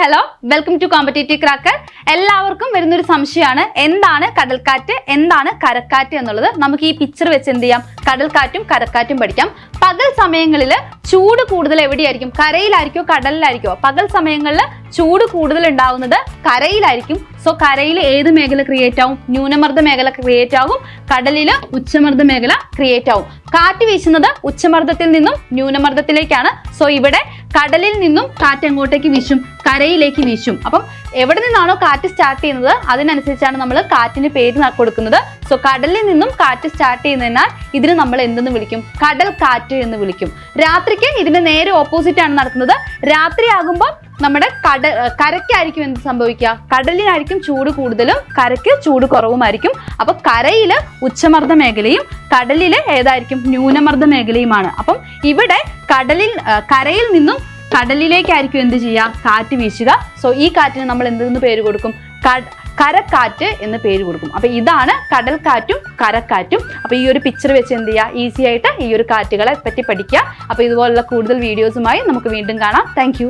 Hello welcome to competitive cracker. എല്ലാവർക്കും വരുന്നൊരു സംശയമാണ്, എന്താണ് കടൽക്കാറ്റ്, എന്താണ് കരക്കാറ്റ് എന്നുള്ളത്. നമുക്ക് ഈ പിക്ചർ വെച്ച് എന്ത് ചെയ്യാം, കടൽക്കാറ്റും കരക്കാറ്റും പഠിക്കാം. പകൽ സമയങ്ങളിൽ ചൂട് കൂടുതൽ എവിടെയായിരിക്കും? കരയിലായിരിക്കോ കടലിലായിരിക്കോ? പകൽ സമയങ്ങളിൽ ചൂട് കൂടുതൽ ഉണ്ടാവുന്നത് കരയിലായിരിക്കും. സോ കരയിൽ ഏത് മേഖല ക്രിയേറ്റ് ആവും? ന്യൂനമർദ്ദ മേഖല ക്രിയേറ്റ് ആവും. കടലിൽ ഉച്ചമർദ്ദ മേഖല ക്രിയേറ്റ് ആവും. കാറ്റ് വീശുന്നത് ഉച്ചമർദ്ദത്തിൽ നിന്നും ന്യൂനമർദ്ദത്തിലേക്കാണ്. സോ ഇവിടെ കടലിൽ നിന്നും കാറ്റ് എങ്ങോട്ടേക്ക് വീശും? കരയിലേക്ക് വീശും. അപ്പം എവിടെ നിന്നാണോ കാറ്റ് സ്റ്റാർട്ട് ചെയ്യുന്നത് അതിനനുസരിച്ചാണ് നമ്മൾ കാറ്റിന് പേര് കൊടുക്കുന്നത്. സോ കടലിൽ നിന്നും കാറ്റ് സ്റ്റാർട്ട് ചെയ്യുന്നതിനാൽ ഇതിന് നമ്മൾ എന്തെന്ന് വിളിക്കും? കടൽ കാറ്റ് എന്ന് വിളിക്കും. രാത്രിക്ക് ഇതിന്റെ നേരെ ഓപ്പോസിറ്റ് ആണ് നടക്കുന്നത്. രാത്രി ആകുമ്പോൾ നമ്മുടെ കരയ്ക്കായിരിക്കും എന്ത് സംഭവിക്കുക? കടലിനായിരിക്കും ചൂട് കൂടുതലും, കരയ്ക്ക് ചൂട് കുറവുമായിരിക്കും. അപ്പൊ കരയില് ഉച്ചമർദ്ദ മേഖലയും കടലില് ഏതായിരിക്കും? ന്യൂനമർദ്ദ മേഖലയുമാണ്. അപ്പം ഇവിടെ കരയിൽ നിന്നും കടലിലേക്കായിരിക്കും എന്ത് ചെയ്യുക? കാറ്റ് വീശുക. സോ ഈ കാറ്റിന് നമ്മൾ എന്തെന്ന് പേര് കൊടുക്കും? കരക്കാറ്റ് എന്ന് പേര് കൊടുക്കും. അപ്പൊ ഇതാണ് കടൽക്കാറ്റും കരക്കാറ്റും. അപ്പൊ ഈ ഒരു പിക്ചർ വെച്ച് എന്ത് ചെയ്യുക? ഈസി ആയിട്ട് ഈ ഒരു കാറ്റുകളെ പറ്റി പഠിക്കുക. അപ്പൊ ഇതുപോലുള്ള കൂടുതൽ വീഡിയോസുമായി നമുക്ക് വീണ്ടും കാണാം. Thank you.